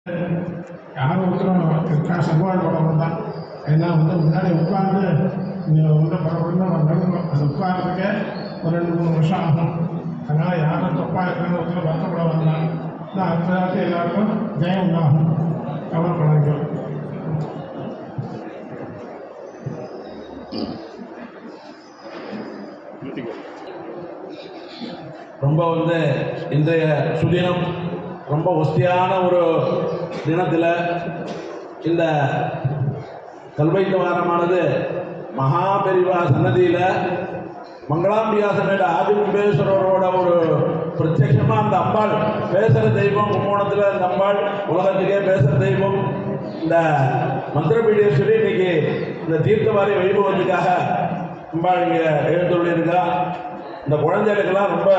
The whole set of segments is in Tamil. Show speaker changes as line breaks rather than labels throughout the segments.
யாரும் இருக்கா சம்பவம் உடம்பு தான். ஏன்னா முன்னாடி உட்காந்து பரவாயில்ல நடக்கணும். அது உட்கார்றதுக்கே ஒரு 2-3 வருஷம் ஆகும். அதனால் யாரும் தப்பாக இருக்கிற வருத்தப்பட வந்தாங்க. அடுத்த காலத்தில் எல்லாருக்கும் ஜெயம் உண்டாகும். கவலைப்படாதீங்க.
ரொம்ப இன்றைய சுதினம் ரொம்ப ஒஸ்தியான ஒரு தினத்தில் இந்த கல்வைத்த வாரமானது மகாபெரிவா சன்னதியில் மங்களாம்பிகா சன்னதி ஆதிகும்பேஸ்வரரோட ஒரு பிரத்யட்சமாக அந்த அம்பாள் பேசுகிற தெய்வம். கும்போணத்தில் அந்த அம்பாள் உலகத்துக்கே பேசுகிற தெய்வம். இந்த மந்திரபீடேஸ்வரி இன்னைக்கு இந்த தீர்த்தவாரி வைபவத்துக்காக அம்பாள் இங்கே எழுந்துள்ளிருக்கா. இந்த குழந்தைகளுக்கெல்லாம் ரொம்ப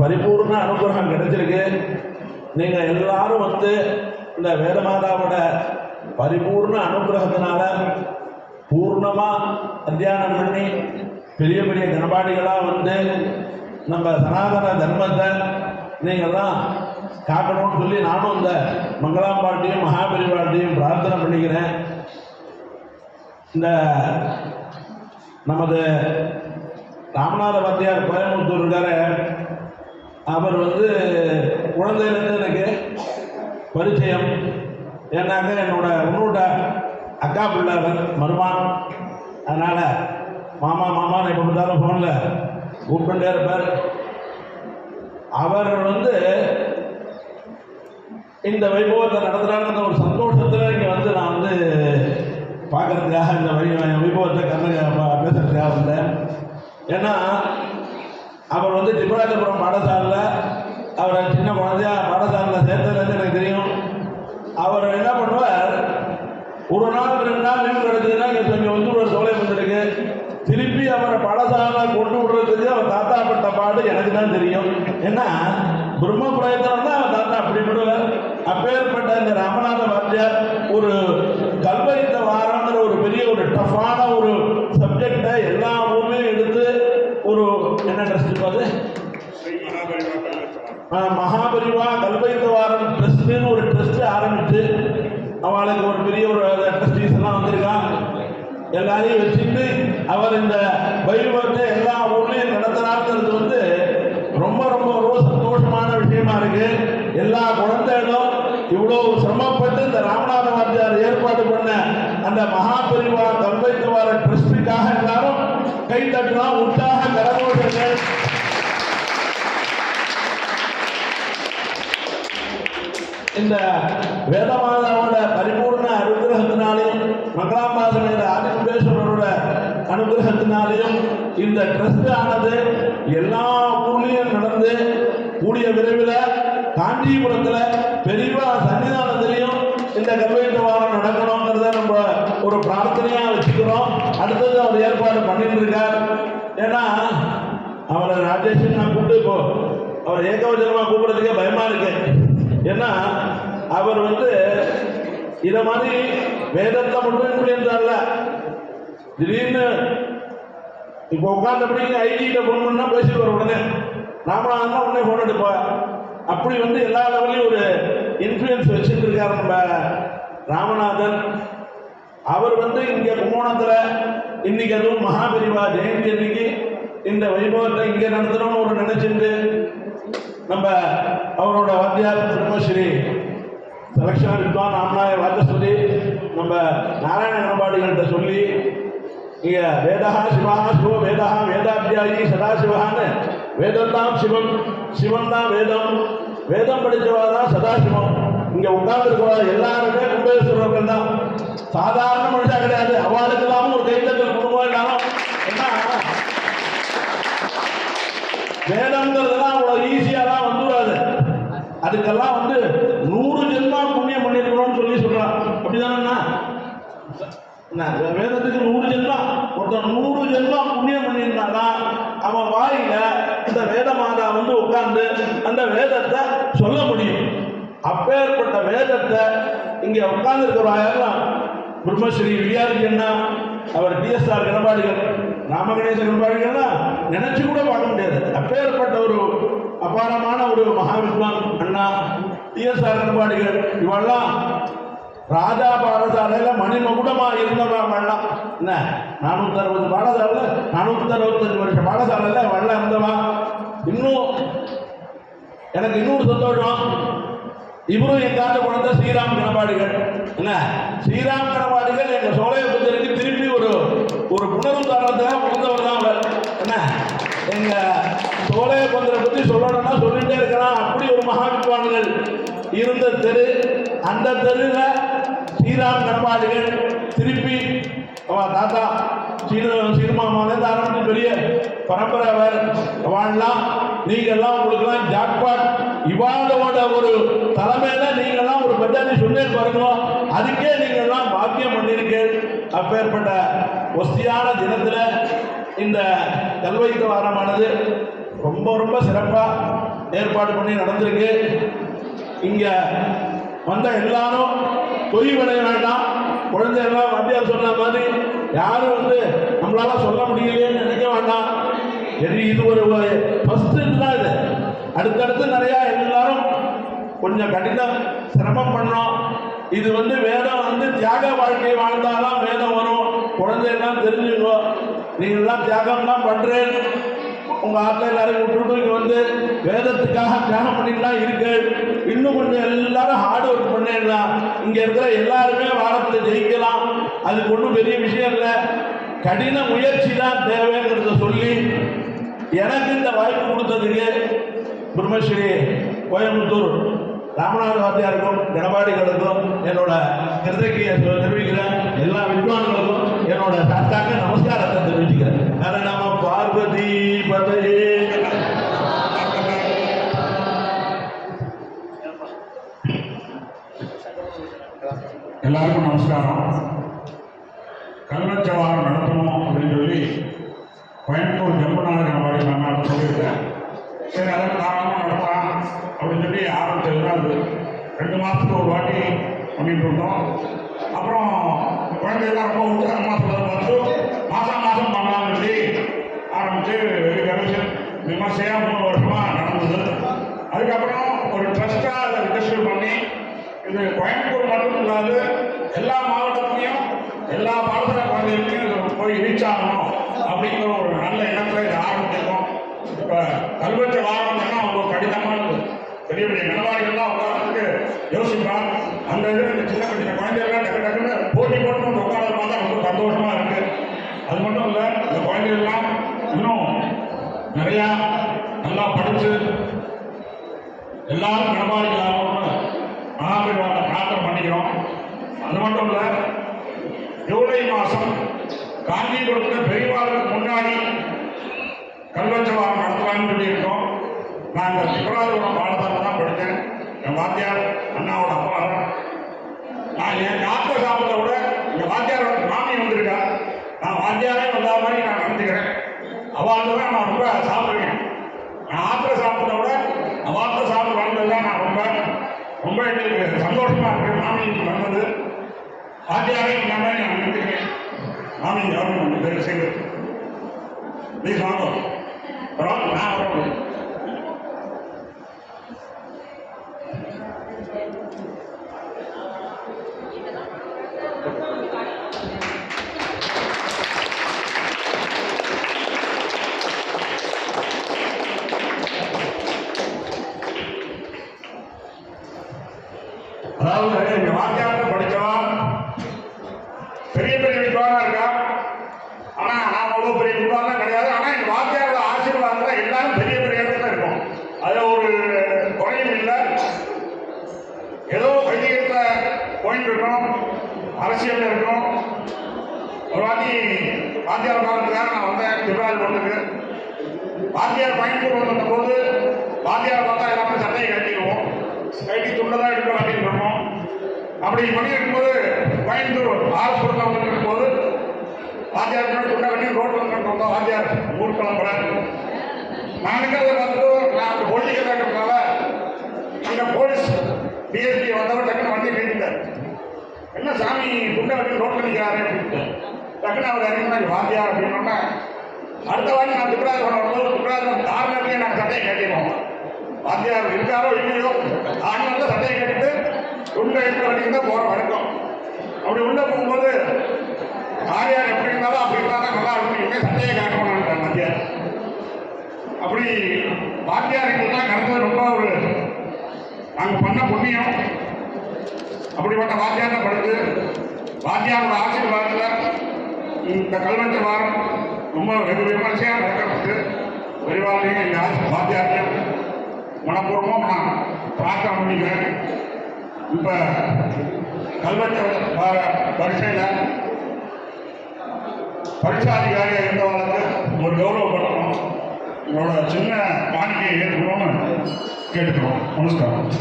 பரிபூர்ண அனுகிரகம் கிடைச்சிருக்கு. நீங்கள் எல்லாரும் இந்த வேதமாதாவோட பரிபூர்ண அனுகிரகத்தினால பூர்ணமாக அத்தியானம் பண்ணி பெரிய பெரிய கனபாடிகளாக நம்ம சனாதன தர்மத்தை நீங்கள்லாம் காக்கணும்னு சொல்லி நானும் இந்த மங்களாம்பாட்டையும் மகாபெரிவாட்டையும் பிரார்த்தனை பண்ணிக்கிறேன். இந்த நமது ராமநாத வாத்தியார் கோயம்புத்தூர் இருக்காரு. அவர் குழந்தையிலேருந்து எனக்கு பரிச்சயம். ஏன்னாக்க என்னோட உன்னோட அக்கா பிள்ளை மருமான். அதனால் மாமா மாமான்னு எப்போ பார்த்தாலும் ஃபோனில் கூப்பிட்டுட்டே இருப்பார். அவர் இந்த வைபவத்தை நடத்துகிறாருன்ற ஒரு சந்தோஷத்தில் இங்கே நான் பார்க்கறதுக்காக இந்த வைபவத்தை பேசுறதுக்காக வந்தேன். ஏன்னா அவர் திப்பராஜபுரம் பாடசாலையில் அவரை சின்ன குழந்தையா பாடசாலையில் சேர்த்ததுலேருந்து எனக்கு தெரியும். அவர் என்ன பண்ணுவார், ஒரு நாள் 2 நாள் லீவ் கிடைச்சதுன்னா இங்கே ஒரு சோலை வந்திருக்கு. திருப்பி அவரை பாடசாலை கொண்டு விடுறதுக்கு அவர் தாத்தா பட்ட பாடு எனக்கு தான் தெரியும். ஏன்னா பிரம்ம பிரயத்தனம் தான் அவர் தாத்தா அப்படி விடுவார். அப்பேற்பட்ட இந்த ராமநாத வாத்தியார் ஒரு கல்வைத்த வாரங்கிற ஒரு பெரிய ஒரு டஃப்பான ஒரு சப்ஜெக்டை எல்லா ஊர்லையும் எடுத்து ஒரு என்ன ட்ரஸ்ட் அது மகாபெரிவா கல்வைத்த வாரம் ட்ரஸ்ட்னு ஒரு ட்ரஸ்ட் ஆரம்பித்து அவளுக்கு ஒரு பெரிய ஒரு ட்ரஸ்டீஸ் எல்லாம் வந்திருக்கான். எல்லாரையும் வச்சுட்டு அவர் இந்த வைபவத்தை எல்லா ஊர்லையும் நடத்துறாருங்கிறது ரொம்ப ரொம்ப ரொம்ப சந்தோஷமான விஷயமா இருக்கு. எல்லா குழந்தைகளும் இவ்வளோ சிரமப்பட்டு இந்த ராமநாத வாத்தியார் ஏற்பாடு பண்ண அந்த மகாபெரிவா கல்வைத்த வார ட்ரஸ்டுக்காக எல்லாரும் கை தட்டலாம், உற்சாக கரகோஷங்கள். இந்த வேதமாதாவோட பரிபூர்ண அனுகிரகத்தினாலையும் மங்களாம்பாசனோட ஆதிகும்பேஸ்வரரோட அனுகிரகத்தினாலையும் இந்த ட்ரஸ்ட் ஆனது எல்லா ஊர்லையும் நடந்து கூடிய விரைவில் காஞ்சிபுரத்தில் பெரியவா சன்னிதானத்திலையும் இந்த கல்வெட்டு வாரம் நடக்கணுங்கிறத நம்ம ஒரு பிரார்த்தனையாக வச்சுக்கிறோம். அடுத்தது அவர் ஏற்பாடு பண்ணிட்டு இருக்கார். ஏன்னா அவரை ராஜேஷன் நான் கூப்பிட்டு இப்போ அவர் ஏகவச்சனமாக கூப்பிடுறதுக்கே பயமா இருக்கு. ஏன்னா அவர் இதை மாதிரி வேதத்தை மட்டும் இப்படின்றார்ல, திடீர்னு இப்போ உட்கார்ந்தபடி ஐடியில போன் பண்ணா பேசிட்டு வர உடனே ராமநாதன் தான் உடனே போன் எடுப்பா. அப்படி எல்லா லெவலையும் ஒரு இன்ஃப்ளூயன்ஸ் வச்சுட்டு இருக்காரு நம்ம ராமநாதன். அவர் இங்க கும்போணத்துல இன்னைக்கு அதுவும் மகாபெரிவா ஜெயந்தி அன்னைக்கு இந்த வைபவத்தை இங்க நடத்தணும்னு ஒரு நினைச்சிட்டு நம்ம அவரோட வாத்தியார் பிரம்மஸ்ரீ செலக்ஷன் வித்வான் ராமநாய வார்த்தை சொல்லி நம்ம நாராயண கணபாடிகள்கிட்ட சொல்லி இங்க வேதா சிவா சிவ வேதா வேதாத்தியாயி சதாசிவான்னு வேதம்தான் சிவன், சிவன் தான் வேதம், வேதம் படித்தவா தான் சதாசிவம். இங்க உட்கார்ந்துருக்கவா எல்லாருமே கும்பேஸ்வரர்கள் தான், சாதாரண மனுஷா கிடையாது. அவளுக்கு இல்லாமல் ஒரு கைத்தட்டல் குடும்பம். ஏன்னா வேதங்கிறதுலாம் அவ்வளோ ஈஸியாலாம் வந்துடாது. அதுக்கெல்லாம் 100 ஜென்மா புண்ணியம் பண்ணிருக்கணும்னு சொல்றான். அப்படிதானே? வேதத்துக்கு 100 ஜென்மா, ஒருத்தன் 100 ஜென்மா புண்ணியம் பண்ணியிருந்தாதான் அவன் வாயில இந்த வேத மாதா உட்கார்ந்து அந்த வேதத்தை சொல்ல முடியும். அப்பேற்பட்ட வேதத்தை இங்க உட்கார்ந்து இருக்கிறாயெல்லாம் பிரம்மஸ்ரீ விஆருக்கு என்ன, அவர் டிஎஸ்ஆர் கணபாடிகள், ராமகணேச கணபாடிகள்லாம் நினைச்சு கூட பார்க்க முடியாது. அப்பேற்பட்ட ஒரு அபாரமான ஒரு மகாவித்வான் அண்ணா டிஎஸ்ஆர் கணபாடிகள் இவெல்லாம் ராஜா பாடசாலையில் மணிமகுடமாக இருந்தவங்கெல்லாம் என்ன 460 பாடசாலையில் 465 வருஷம் பாடசாலையில் வெள்ளம் இருந்தவா. இன்னும் எனக்கு இன்னொரு சந்தோஷம், இவரும் எங்காவது குழந்தை ஸ்ரீராம் கணபாடிகள் என்ன. ஸ்ரீராம் கணபாடிகள் எங்கள் சோலையபுத்தருக்கு திருப்பி ஒரு புனருத்தாரணத்துக்காக பிறந்தவர் தான் அவர் என்ன. எங்கள் சோலையபுத்தரை பற்றி சொல்லணும்னா சொல்லிகிட்டே இருக்கிறான். அப்படி ஒரு மகாவித்வான்கள் இருந்த தெரு. அந்த தெருவில் ஸ்ரீராம் கணபாடிகள் திருப்பி தாத்தா சீர்மாமாலேருந்து ஆரம்பிச்சு பெரிய பரம்பரை அவர் வாழலாம். நீங்கள்லாம் உங்களுக்கெல்லாம் ஜாக்பாட் இவாளோட ஒரு தலைமையில நீங்கள்லாம் ஒரு பஞ்சாயத்து சொன்னேன் பாருங்க. அதுக்கே நீங்கள்லாம் பாக்கியம் பண்ணியிருக்கேன். அப்பேற்பட்ட ஒஸ்தியான தினத்தில் இந்த கல்வைக்கு வாரமானது ரொம்ப ரொம்ப சிறப்பாக ஏற்பாடு பண்ணி நடந்திருக்கு. இங்கே வந்த எல்லாரும் தொய்வடைய வேண்டாம். குழந்தைகள்லாம் வாத்தியார் சொன்ன மாதிரி யாரும் நம்மளால சொல்ல முடியலையேன்னு நினைக்க வேண்டாம். இது ஒரு ஃபர்ஸ்ட் இதுதான். இது அடுத்தடுத்து நிறையா எல்லாரும் கொஞ்சம் கடினம் சிரமம் பண்ணோம். இது வேதம் தியாக வாழ்க்கையை வாழ்ந்தாதான் வேதம் வரும். குழந்தைகள்லாம் தெரிஞ்சுக்கோ. நீங்கள்லாம் தியாகம்லாம் பண்ணுறேன். உங்கள் ஆட்டில் எல்லாரும் விட்டுட்டு இங்கே வேதத்துக்காக தியாகம் பண்ணிட்டுலாம் இருக்கு. இன்னும் கொஞ்சம் எல்லாரும் ஹார்ட் ஒர்க் பண்ணிடலாம். இங்கே இருக்கிற எல்லாருமே வாரத்தில் ஜெயிக்கலாம். அதுக்கு ஒன்றும் பெரிய விஷயம் இல்லை. கடின முயற்சி தான் தேவைங்கிறத சொல்லி எனக்கு இந்த வாய்ப்பு கொடுத்ததுக்கு பிரம்மஸ்ரீ கோயம்புத்தூர் ராமநாத வாத்தியாருக்கும் கணபாடிகளுக்கும் என்னோட கிருதகியை தெரிவிக்கிறேன். எல்லா வித்வான்களுக்கும் என்னோட சாஸ்தாங்க நமஸ்காரத்தை தெரிவிச்சுக்கிறேன். நம்ம பார்வதி பதையே.
எல்லாருக்கும் நமஸ்காரம். கல்வச்சவாரம் நடத்தணும் அப்படின்னு சொல்லி கோயம்புத்தூர் ஜம்புநாத கணபாடி நான் சொல்லியிருக்கேன். சரி, அதற்கு தாராளமாக நடத்தலாம் அப்படின்னு சொல்லி ஆரம்பிச்சது. அது 2 மாதத்துக்கு ஒரு வாட்டி பண்ணிட்டு இருந்தோம். அப்புறம் குழந்தையெல்லாம் ரொம்ப உற்சாகமாக சொல்கிறத பார்த்து மாதம் பண்ணலாம்னு சொல்லி ஆரம்பித்து விமர்சையாக 3 வருஷமாக நடந்தது. அதுக்கப்புறம் ஒரு ட்ரஸ்ட்டாக அதை ரிஜிஸ்டர் பண்ணி இது கோயம்புத்தூர் மட்டும் இல்லாது எல்லா மாவட்டத்துலேயும் எல்லா பாடசாலை குழந்தைகளுக்கும் போய் ரீச் ஆகணும் அப்படிங்கிற ஒரு நல்ல எண்ணத்தில் இதை ஆரம்பிச்சிருக்கோம். இப்போ கல்வெட்டு வாரம்னா அவங்க கடினமானது. பெரிய பெரிய கணவாடிகள்லாம் உட்காரத்துக்கு யோசிப்பான். அந்த இது இந்த சின்ன குழந்தைகள்லாம் டக்குன்னு போட்டி போட்டு உட்காரது பார்த்தா ரொம்ப சந்தோஷமாக இருக்குது. அது மட்டும் இல்லை, இந்த குழந்தைகள்லாம் இன்னும் நிறையா நல்லா படித்து எல்லாரும் கணவாடிகளாகணும்னு மகாபெரிவாளை பிரார்த்தனை பண்ணிக்கிறோம். அது மட்டும் இல்லை, ஜூலை மாதம் காஞ்சிபுரத்தில் பெரியவாளுக்கு முன்னாடி கல்வச்சவாரம் நடத்தலாம்னு சொல்லியிருக்கோம். நான் இந்த திபராஜபுரம் பாடசாலை தான் படித்தேன். என் வாத்தியார் அண்ணாவோட அப்பா தான். நான் என் ஆத்திர சாப்பிட்டதை விட எங்கள் வாத்தியாரோட மாமி வந்திருக்கா. நான் வாத்தியாரே வந்த மாதிரி நான் நினைச்சுக்கிறேன். அவாழ்ந்து தான் நான் ரொம்ப சாப்பிட்ருக்கேன். நான் ஆத்திர சாப்பிட்டதை விட அவாழ்த்த சாப்பிட்டு வந்தது தான் நான் ரொம்ப எங்களுக்கு சந்தோஷமாக இருக்குது. மாமி வந்தது வாத்தியாரே இந்த மாதிரி நான் நினைச்சுக்கிறேன். மாமி கவர்மெண்ட் பேர் செய்து ப்ளீஸ் வாங்க. அப்புறம் நான் வரேன். அதாவது எங்க வாத்தியார்ட்ட படிச்சவா பெரிய பெரிய வித்வானா இருக்கா. ஆனா நான் அவ்வளவு பெரிய வித்வானா கிடையாது. ஆனா எங்க வாத்தியாரோட ஆசீர்வாதத்துல எல்லாரும் பெரிய பெரிய இடத்துல இருக்கும். அதுல ஒரு குறையும் இல்லை. ஏதோ வைத்தியத்துல போயிட்டு இருக்கோம், அரசியல் இருக்கும். ஒரு வாட்டி வாத்தியார் காலத்துக்காக நான் வந்தேன் திபராஜபுரத்துக்கு. வாத்தியார் கோயம்புத்தூர் வந்த போது வாத்தியார் பார்த்தா எல்லாமே சட்டையை கட்டிடுவோம், கட்டி துண்டதான் எடுக்க கட்டிட்டு இருக்கோம். அப்படி பண்ணி இருக்கும்போது கோயம்புத்தூர் ஆர்எஸ்புரத்தில் வந்து இருக்கும்போது வாத்தியார் துண்டை கட்டி ரோட்டில் வந்து வாத்தியார் ஊர் கிளம்புறேன். நான் இருக்கிறத பார்த்துட்டு நான் அந்த பொலிட்டிக்கல் இருக்கிறதுனால அங்கே போலீஸ் டிஎஸ்பி வந்தவர் டக்குன்னு வண்டி கேட்டுட்டார். என்ன சாமி துண்டை கட்டி ரோட்டில் நிற்கிறாரு அப்படின்ட்டு டக்குன்னு அவர் இறங்கினா வாத்தியார் அப்படின்னோன்னா அடுத்த வாட்டி நான் திபராஜபுரம் வரும்போது திபராஜபுரம் கார்னர்லேயே நாங்கள் சட்டையை கட்டிடுவோம். வாத்தியார் இருக்காரோ இல்லையோ ஆண்கள் சட்டையை கட்டிட்டு உள்ள இருக்கிற வரைக்கும் தான் போற வழக்கம். அப்படி உள்ள போகும்போது ஆரியார் எப்படி இருந்தாலும் அப்படி இருந்தாலும் நல்லா இருக்கும், சட்டையை காட்டணும் வாத்தியார். அப்படி வாத்தியார்களுக்கெல்லாம் கடந்தது ரொம்ப ஒரு நாங்கள் பண்ண புண்ணியம். அப்படிப்பட்ட வாத்தியாரை படித்து வாத்தியாரோட ஆசீர்வாதத்தில் இந்த கல்வெட்டு வாரம் ரொம்ப வெகு விமர்சையாக நடக்கிறது. விரிவாளையும் எங்கள் வாத்தியாரையும் மனப்பூர்வமாக நான் பிரார்த்தனை பண்ணிக்கிறேன். இப்போ கல்வெட்டு வார பரீட்சையில் பரீட்சாதிகாரியாக இருந்தவர்களுக்கு ஒரு கௌரவப்படுத்தணும், என்னோட சின்ன காணிக்கையை ஏற்றுக்கணும்னு கேட்டுக்கிறோம். நமஸ்காரம்.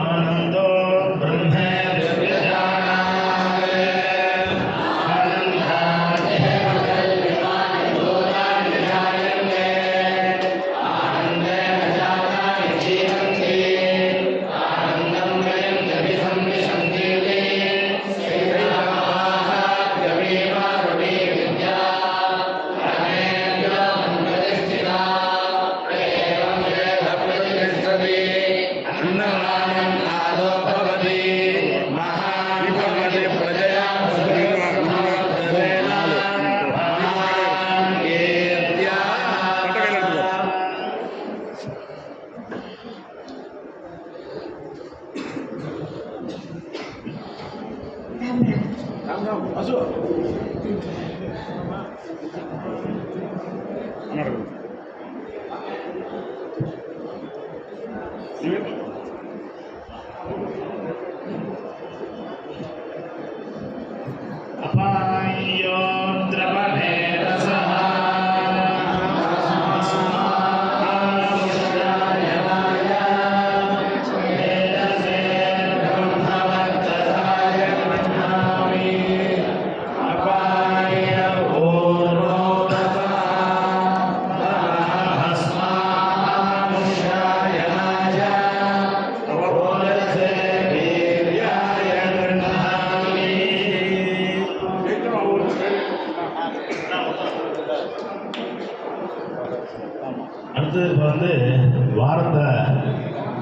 आनंदो ब्रह्मे அடுத்து இப்போ வந்து வாரத்தை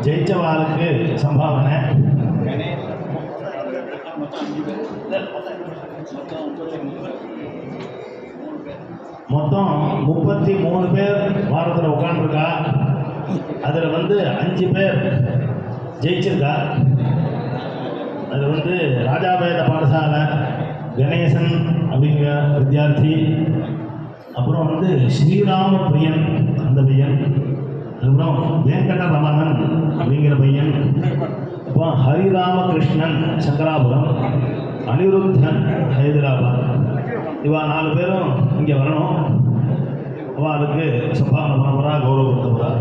ஜெயிச்சவாளுக்கு சம்பாவனை. மொத்தம் 33 பேர் வாரத்தில் உட்காந்துருக்கா. அதில் வந்து 5 பேர் ஜெயிச்சிருக்கா. அது வந்து ராஜாபேத பாடசாலை கணேசன் அப்படிங்கிற வித்தியார்த்தி, அப்புறம் வந்து ஸ்ரீராம பிரியன் அந்த பையன், அதுக்கப்புறம் வெங்கடரமணன் அப்படிங்கிற பையன், அப்புறம் ஹரிராமகிருஷ்ணன் சங்கராபுரம், அனிருத்தன் ஹைதராபாத். இவா 4 பேரும் இங்கே வரணும். அவளுக்கு சம்பாவனை பண்ண போகிறா, கௌரவப்படுத்த போகிறா.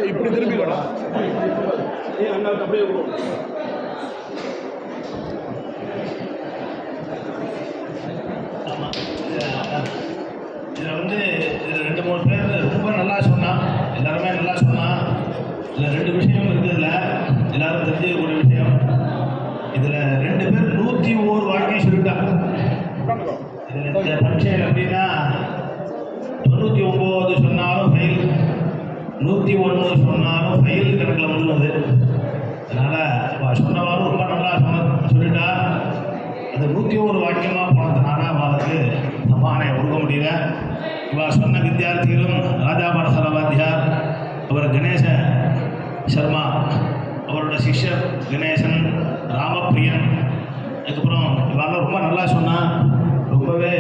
இப்படி திரும்பி வரலாம்.
இதில் வந்து இதில் 2-3 பேர் ரொம்ப நல்லா சொன்னான், எல்லாருமே நல்லா சொன்னான். இதில் 2 விஷயம் இருக்குதுல, எல்லாரும் தெரிஞ்சுக்கக்கூடிய விஷயம். இதில் 2 பேர் 101 வாக்கியம் சொல்லிட்டாங்க. இதில் இந்த பரீட்சையில் எப்படின்னா 99 சொன்னாலும் ஃபெயில், 101 சொன்னாலும் ஃபெயில் கணக்கில் வந்துள்ளது. அதனால் சொன்னவாரும் ரொம்ப நல்லா சொல்லிட்டா. அது 101 வாக்கியமாக போனதுனால அவளுக்கு சம்பாவனை கொடுக்க முடியல. இவா சொன்ன வித்தியார்த்திகளும் ராஜா பாடசாலை வாத்தியார், அவர் கணேச சர்மா, அவரோட சிஷ்யர் கணேசன், ராமப்பிரியன். அதுக்கப்புறம் இவாள் ரொம்ப நல்லா சொன்னான், ரொம்பவே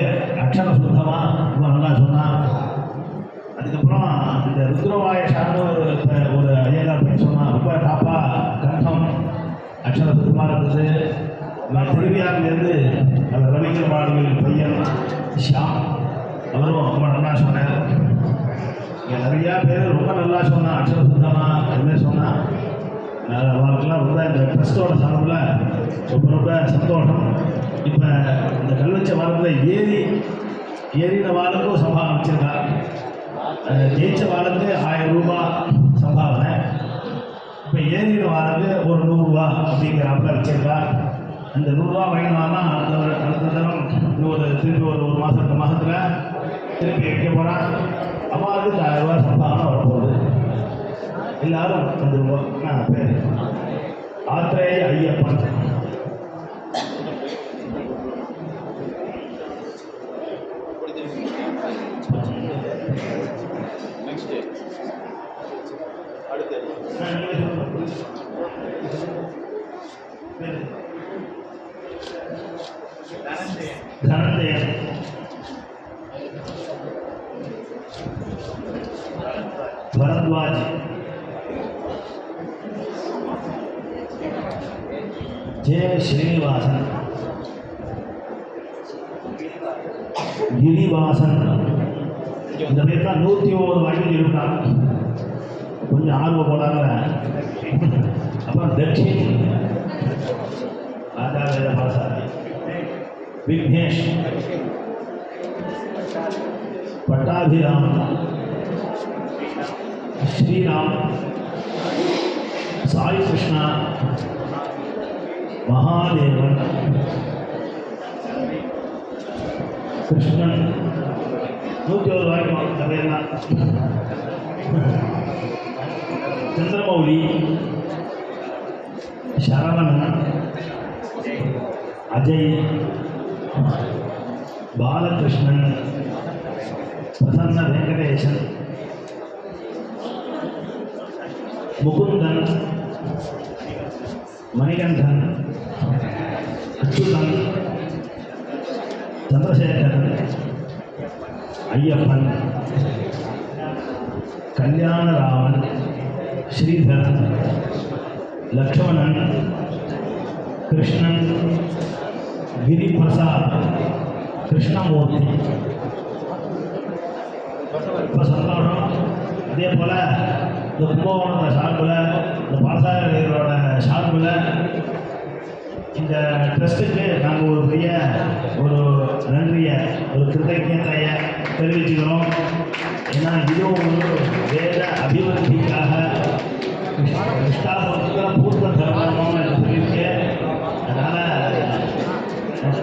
அக்ஷர சுத்தமாக ரொம்ப நல்லா சொன்னான். அதுக்கப்புறம் இந்த ருத்ரவாயசான்னு ஒரு ஐயங்கார் பையன் சொன்னான், ரொம்ப டாப்பாக கண்டம் அக்ஷர சுத்தமாக இருந்தது. திருவியாவிலேருந்து அவர் ரவீந்திர பாரதியின் பையன் ஷாம், அவரும் ரொம்ப நல்லா சொன்னார். இங்கே நிறையா பேர் ரொம்ப நல்லா சொன்னான், அக்ஷர சுத்தமாக அதுமாதிரி சொன்னான். அவங்களுக்குலாம் ரொம்ப இந்த ட்ரஸ்டோட சார்பில் ரொம்ப ரொம்ப சந்தோஷம். இப்போ இந்த கல் வச்ச வாரத்தில் ஏறின வாரத்துக்கும் சம்பாவனை வச்சுருக்கா. ஜெயிச்ச வாரத்து 1000 ரூபாய் சம்பாவனை. இப்போ ஏறின வாரத்து ஒரு 100 ரூபா அப்படிங்கிறாப்புல வச்சுருக்கா. அந்த 100 ரூபா வாங்கினான்னா அடுத்த தினம் திருப்பி ஒரு மாதம் 2 மாதத்தில் திருப்பி வைக்க போகிறான். அம்மாவுக்கு 1000 ரூபா சம்பாவனை வரப்போகுது. எல்லாரும் வந்துருவோம். நான் பேர் ஆத்திரேய ஐயப்பன். தனஞ்சயன், பரத்வாஜ், ஜெய ஸ்ரீனிவாசன், கிரிவாசன். இந்த பேர் தான் 101 வாங்கி இருக்கான். கொஞ்சம் ஆர்வம் போடாங்க. அப்புறம் தட்சின் ராஜா வேத பாசாரி, விக்னேஷ், பட்டாபிராமன், ஸ்ரீராம், சாய் கிருஷ்ணா, மகாதேவன், கிருஷ்ணன். 101 வாய்க்கும் சபையெல்லாம். சந்திரமௌலி, சரவணன், அஜய், பாலகிருஷ்ணன், பிரசன்ன வெங்கடேசன், முகுந்தன், மணிகண்டன், அச்சுதன், சந்திரசேகரன், ஐயப்பன், கல்யாணராமன், ஸ்ரீதரன், லக்ஷ்மணன், கிருஷ்ணன், கிரிபிரசாத், கிருஷ்ணமூர்த்தி. ரொம்ப சந்தோஷம். அதே போல் இந்த கும்பகோணத்தை சார்பில், இந்த பாலசாரிகளோட சார்பில் இந்த ட்ரஸ்ட்டுக்கு நாங்கள் ஒரு பெரிய நன்றியை, ஒரு கிருத்தஜதையை தெரிவிச்சுக்கிறோம். ஏன்னா இதுவும் ஒரு வேத அபிவிருத்திக்காக கிருஷ்ணாபுரத்துக்கு பூர்வ தர்மம் என்று சொல்லியிருக்கு. அதனால்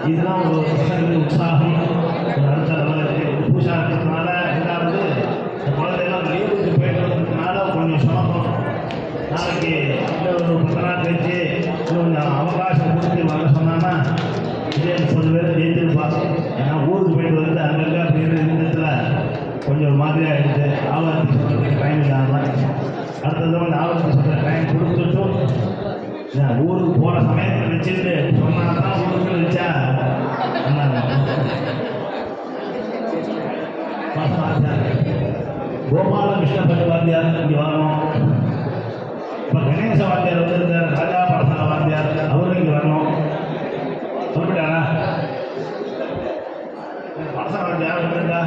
இதுதான் ஒரு பசங்களுக்கு உற்சாகம். அடுத்த லெவலுக்கு பூஜா இருக்கிறதுனால, ரெண்டாவது இந்த குழந்தையெல்லாம் லீவுக்கு போயிட்டு வந்ததுனால கொஞ்சம் சுமக்கும். நாளைக்கு ஒரு 10 நாள் கழிச்சு கொஞ்சம் அவகாசம் கொடுத்து வர சொன்னாங்கன்னா இதே 30 பேர் ஜெயிச்சிருப்பாங்க. ஏன்னா ஊருக்கு போயிட்டு வந்து அங்கங்கே அப்படிங்கிற இடத்துல கொஞ்சம் ஒரு மாதிரியாக இருக்குது. ஆவணத்துக்கு சொல்கிறதுக்கு டைம் இல்லாமல் அடுத்தது வந்து ஆவணத்துக்கு சொல்கிற டைம் கொடுத்துட்டும் ஊருக்கு போகிற சமயத்தில் வச்சுட்டு சொன்னால் தான் ஊருக்கு வச்சா கோபாலகிருஷ்ண பரிவாத்தியார் இங்கே வரணும். இப்போ கணேச வாத்தியார் வந்திருக்கார். ராஜா பரசன வாத்தியார் அவரும் இங்கே வரணும். சொல்லிட்டாரா? பரசன வாத்தியார் வந்திருக்கா?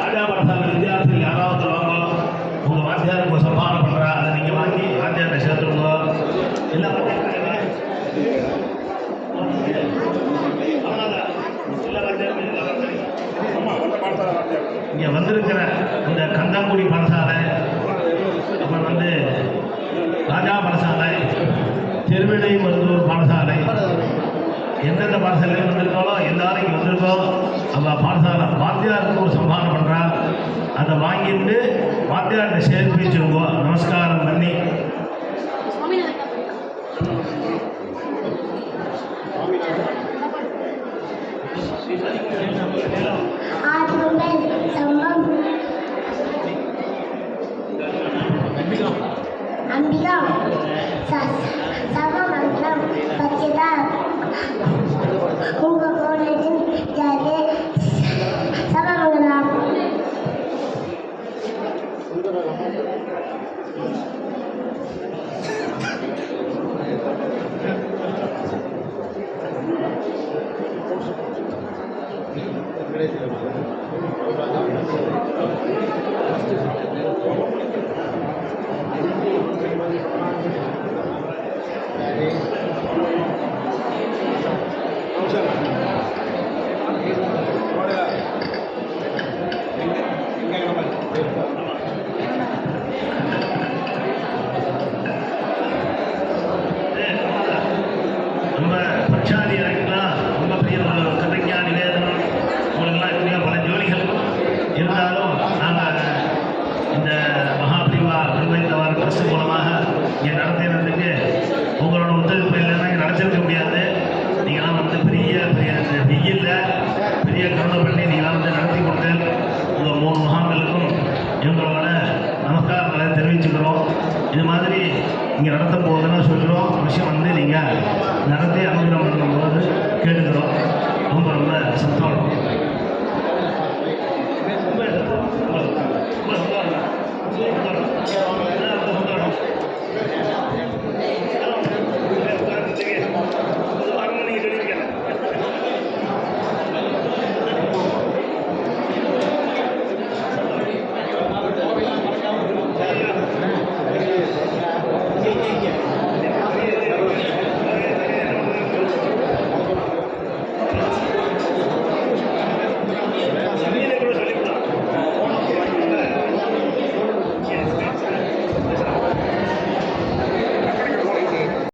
ராஜாபரசாமி வித்தியார்த்திகள் யாராவது வாங்க, உங்கள் வாத்தியாருக்கு சம்பாவனை பண்ணுறா, அதை நீங்கள் வாங்கி வாத்தியார்கிட்ட சேர்த்துருங்க. எல்லா இங்கே வந்திருக்கிற இந்த கந்தங்குடி பாடசாலை, அப்புறம் வந்து ராஜா பாடசாலை, திருவிடை மருத்துவர் பாடசாலை, எந்தெந்த பாடசாலையில் வந்திருக்காலோ எல்லாரும் இங்கே வந்திருக்கோம். அந்த பாடசாலை வாத்தியாருக்கு ஒரு சம்பாவனை பண்ணுறா, அதை வாங்கிட்டு வாத்தியார்கிட்ட சேர்த்து வச்சுருக்கோம். நமஸ்காரம் பண்ணி
அம்பிகா சர்வமங்கலம் பச்சதா உங்க கோலேஜின் ஜாதே சர்வமங்கலம்.
நம்ம பட்சாதியாருக்குலாம் ரொம்ப பெரிய ஒரு கதைஞா நிவேதனம் உங்களுக்கெல்லாம் எத்தனையோ பல ஜோலிகள் இருந்தாலும் நாங்கள் இந்த மகாபிரிவா அன்வைத்தவார் ட்ரஸ்ட் மூலமாக இங்கே நடத்துறதுக்கு உங்களோட ஒத்துழைப்பு இல்லைன்னா இங்கே நடத்திருக்க முடியாது. நீங்களாம் வந்து பெரிய பெரிய வெயில்ல பெரிய கருணை பண்ணி நீங்களாம் வந்து நடத்தி கொடுத்து உங்கள் 3 மகான்களுக்கும் இவங்களோட நமஸ்காரங்களை தெரிவிச்சுக்கிறோம். இது மாதிரி இங்கே நடத்த போகுதுன்னு சொல்கிறோம். விஷயம் வந்து நீங்கள் நடத்தி அனுகிரகம் பண்ணும்போது கேட்டுக்கிறோம். ரொம்ப ரொம்ப சந்தோஷம்.